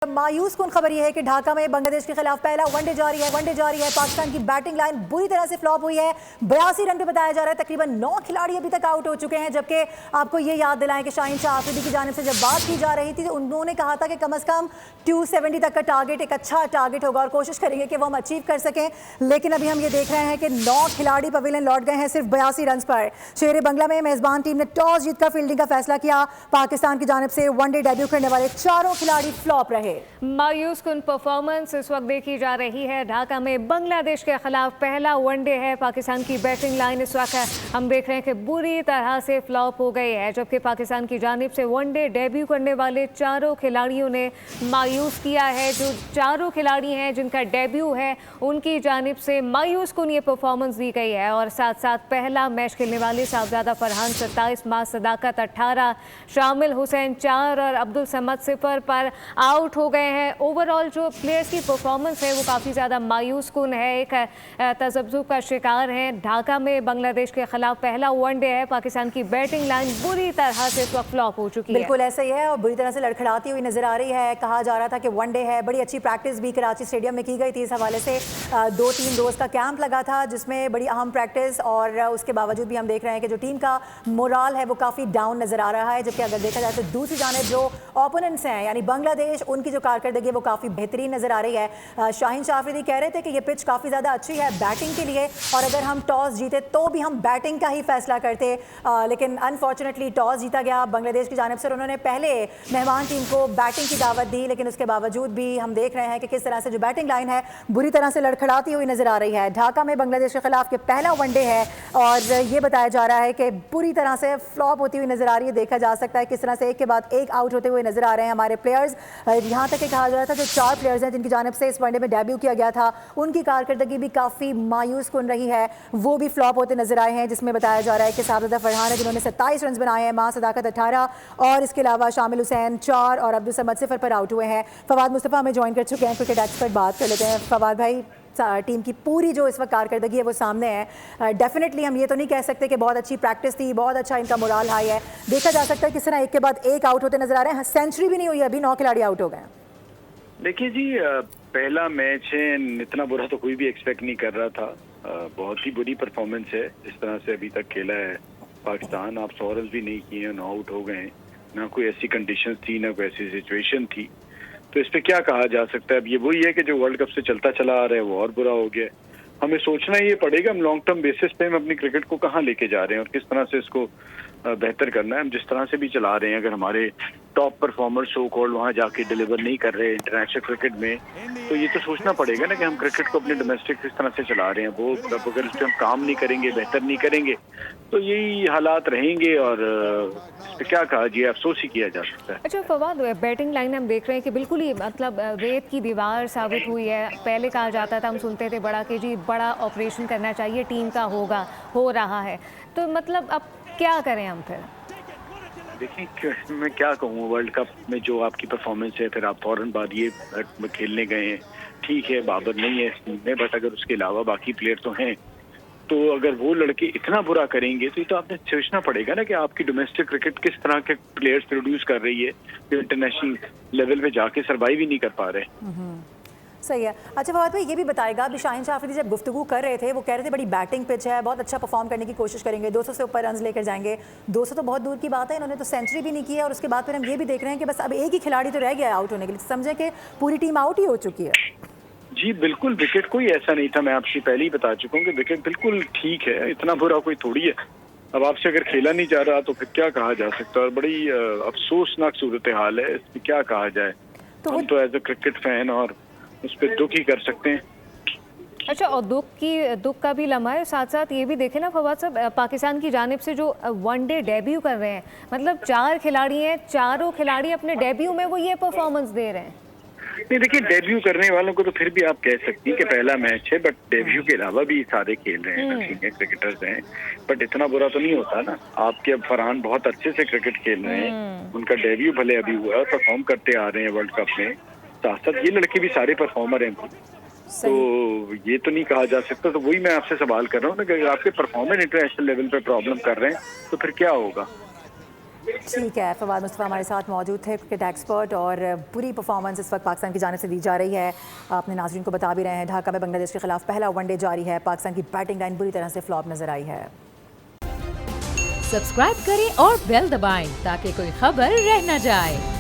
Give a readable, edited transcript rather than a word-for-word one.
मायूस कुन खबर यह है कि ढाका में बांग्लादेश के खिलाफ पहला वनडे जारी है। पाकिस्तान की बैटिंग लाइन बुरी तरह से फ्लॉप हुई है। 82 रन पे बताया जा रहा है। तकरीबन 9 खिलाड़ी अभी तक आउट हो चुके हैं। जबकि आपको ये याद दिलाएं कि शाहीन शाह आफरीदी की जानिब से जब बात की जा रही थी तो उन्होंने कहा था कि कम से कम 270 तक का टारगेट एक अच्छा टारगेट होगा और कोशिश करेंगे कि वो हम अचीव कर सकें। लेकिन अभी हम ये देख रहे हैं कि 9 खिलाड़ी पवेलियन लौट गए हैं सिर्फ 82 रन पर। शेर बंगला में मेजबान टीम ने टॉस जीतकर फील्डिंग का फैसला किया। पाकिस्तान की जानिब से वनडे डेब्यू करने वाले चारों खिलाड़ी फ्लॉप रहे। मायूस कुन परफॉर्मेंस इस वक्त देखी जा रही है। ढाका में बांग्लादेश के खिलाफ पहला वनडे है। पाकिस्तान की बैटिंग लाइन इस वक्त हम देख रहे हैं कि बुरी तरह से फ्लॉप हो गई है। जबकि पाकिस्तान की जानिब से वनडे डेब्यू करने वाले चारों खिलाड़ियों ने मायूस किया है। जो चारों खिलाड़ी हैं जिनका डेब्यू है उनकी जानिब से मायूस कुन ये परफॉर्मेंस दी गई है। और साथ साथ पहला मैच खेलने वाले साहबजादा फरहान 27, मां सदाकत 18, शामिल हुसैन 4 और अब्दुल समद 0 पर आउट हो गए हैं। ओवरऑल जो प्लेयर्स की परफॉर्मेंस है वो काफ़ी ज़्यादा मायूस कुन है। एक तज़ब्ज़ुब का शिकार है। ढाका में बांग्लादेश के खिलाफ पहला वनडे है। पाकिस्तान की बैटिंग लाइन बुरी तरह से इस वक्त फ्लॉप हो चुकी है। बिल्कुल ऐसा ही है और बुरी तरह से लड़खड़ाती हुई नजर आ रही है। कहा जा रहा था कि वनडे है। बड़ी अच्छी प्रैक्टिस भी कराची स्टेडियम में की गई थी। इस हवाले से 2-3 रोज़ का कैंप लगा था जिसमें बड़ी अहम प्रैक्टिस और उसके बावजूद भी हम देख रहे हैं कि जो टीम का मोराल है वो काफ़ी डाउन नजर आ रहा है। जबकि अगर देखा जाए तो दूसरी जानिब जो ओपोनेंट्स हैं यानी बांग्लादेश, उनकी जो कारकर्दगी वो काफ़ी बेहतरीन नजर आ रही है। शाहीन शाह आफरीदी कह रहे थे कि ये पिच काफ़ी ज़्यादा अच्छी है बैटिंग के लिए और अगर हम टॉस जीते तो भी हम बैटिंग का ही फैसला करते। लेकिन अनफॉर्चुनेटली टॉस जीता गया बांग्लादेश की जानिब से। उन्होंने पहले मेहमान टीम को बैटिंग की दावत दी लेकिन उसके बावजूद भी हम देख रहे हैं कि किस तरह से जो बैटिंग लाइन है बुरी तरह से लड़खड़ाती हुई नजर आ रही है। ढाका में बांग्लादेश के खिलाफ ये पहला वनडे है और ये बताया जा रहा है कि बुरी तरह से फ्लॉप होती हुई नजर आ रही है। देखा जा सकता है किस तरह से एक के बाद एक आउट होते हुए नजर आ रहे हैं हमारे प्लेयर्स। यहाँ तक कहा जा रहा था जो 4 प्लेयर्स हैं जिनकी जानिब से इस वनडे में डेब्यू किया गया था उनकी कारकर्दगी भी काफ़ी मायूस कुन रही है। वो भी फ्लॉप होते नजर आए हैं जिसमें बताया जा रहा है कि साहबजादा फरहान है जिन्होंने 27 रन बनाए हैं, मां सदाकत 18 और इसके अलावा शामिल हुसैन 4 और अब्दुल समद 0 पर आउट हुए हैं। फवाद मुस्तफ़ा हमें ज्वाइन कर चुके हैं। क्रिकेट एक्सपर्ट बात कर लेते हैं। फवाद भाई, टीम की पूरी जो इस वक्त कारकर्दगी है वो सामने है। डेफिनेटली हम ये तो नहीं कह सकते कि बहुत अच्छी प्रैक्टिस थी, बहुत अच्छा इनका मोराल हाई है। देखा जा सकता है किस तरह एक के बाद एक आउट होते नजर आ रहे हैं। सेंचुरी भी नहीं हुई, अभी 9 खिलाड़ी आउट हो गए। देखिए जी, पहला मैच है, इतना बुरा तो कोई भी एक्सपेक्ट नहीं कर रहा था। बहुत ही बुरी परफॉर्मेंस है जिस तरह से अभी तक खेला है पाकिस्तान। आप 100 रन भी नहीं किए, 9 आउट हो गए। ना कोई ऐसी कंडीशन थी, ना कोई ऐसी सिचुएशन थी, तो इस पे क्या कहा जा सकता है। अब ये वही है कि जो वर्ल्ड कप से चलता चला आ रहा है वो और बुरा हो गया। हमें सोचना ये पड़ेगा हम लॉन्ग टर्म बेसिस पे हम अपनी क्रिकेट को कहाँ लेके जा रहे हैं और किस तरह से इसको बेहतर करना है। हम जिस तरह से भी चला रहे हैं, अगर हमारे टॉप परफॉर्मर सो कॉल्ड वहाँ जाके डिलीवर नहीं कर रहे इंटरनेशनल क्रिकेट में, तो ये तो सोचना पड़ेगा ना कि हम क्रिकेट को अपने डोमेस्टिक किस तरह से चला रहे हैं। वो अगर इस पर हम काम नहीं करेंगे, बेहतर नहीं करेंगे, तो यही हालात रहेंगे और इस पर क्या कहा जी, अफसोस ही किया जा सकता है। अच्छा फवाद, बैटिंग लाइन हम देख रहे हैं कि बिल्कुल ही मतलब रेत की दीवार साबित हुई है। पहले कहा जाता था, हम सुनते थे बड़ा कि जी बड़ा ऑपरेशन करना चाहिए, टीम का होगा, हो रहा है, तो मतलब अब क्या करें हम फिर? देखिए मैं क्या कहूँ, वर्ल्ड कप में जो आपकी परफॉर्मेंस है, फिर आप फौरन बाद ये खेलने गए हैं, ठीक है बाबर नहीं है इस टीम में, बट अगर उसके अलावा बाकी प्लेयर तो हैं, तो अगर वो लड़के इतना बुरा करेंगे तो ये तो आपने सोचना पड़ेगा ना कि आपकी डोमेस्टिक क्रिकेट किस तरह के प्लेयर्स प्रोड्यूस कर रही है जो इंटरनेशनल लेवल पे जाके सर्वाइव ही नहीं कर पा रहे। सही है। अच्छा फवाद भाई, ये भी बताएगा, अभी शाहीन शाह आफरीदी जब गुफ्तगू कर रहे थे वो कह रहे थे बड़ी बैटिंग पिच है, बहुत अच्छा परफॉर्म करने की कोशिश करेंगे, 200 से ऊपर रन लेकर जाएंगे। 200 तो बहुत दूर की बात है, इन्होंने तो सेंचुरी भी नहीं की है और उसके बाद फिर हम ये भी देख रहे हैं कि बस अब एक ही खिलाड़ी तो रह गया है आउट होने के लिए। समझे कि पूरी टीम आउट ही हो चुकी है। जी बिल्कुल, विकेट कोई ऐसा नहीं था, मैं आपसे पहले ही बता चुका हूँ कि विकेट बिल्कुल ठीक है, इतना बुरा कोई थोड़ी है। अब आपसे अगर खेला नहीं जा रहा तो फिर क्या कहा जा सकता है। और बड़ी अफसोसनाक सूरत हाल है, इसमें क्या कहा जाए। तो हम तो एज ए क्रिकेट फैन और उस पर दुख ही कर सकते हैं। अच्छा, और दुख का भी लम्हा है। साथ साथ ये भी देखें ना फवाद साहब, पाकिस्तान की जानिब से जो वनडे डेब्यू कर रहे हैं, मतलब 4 खिलाड़ी हैं, चारों खिलाड़ी अपने डेब्यू में वो ये परफॉर्मेंस दे रहे हैं। नहीं देखिए, डेब्यू करने वालों को तो फिर भी आप कह सकती हैं कि पहला मैच है, बट डेब्यू के अलावा भी सारे खेल रहे हैं, सीनियर क्रिकेटर्स हैं, बट इतना बुरा तो नहीं होता ना। आपके अब फरहान बहुत अच्छे से क्रिकेट खेल रहे हैं, उनका डेब्यू भले अभी हुआ है, परफॉर्म करते आ रहे हैं वर्ल्ड कप में। साथ साथ ये लड़के भी सारे परफॉर्मर हैं, तो ये तो नहीं कहा जा सकता। तो वही मैं आपसे सवाल कर रहा हूँ ना कि अगर आपके परफॉर्मर इंटरनेशनल लेवल पे प्रॉब्लम कर रहे हैं तो फिर क्या होगा। ठीक है, फवाद मुस्तफ़ा हमारे साथ मौजूद थे, क्रिकेट एक्सपर्ट। और बुरी परफॉर्मेंस इस वक्त पाकिस्तान की जानिब से दी जा रही है। आपने नाज़रीन को बता भी रहे हैं, ढाका में बांग्लादेश के खिलाफ पहला वनडे जारी है। पाकिस्तान की बैटिंग लाइन बुरी तरह से फ्लॉप नजर आई है। सब्सक्राइब करें और बेल दबाएं ताकि कोई खबर रह न जाए।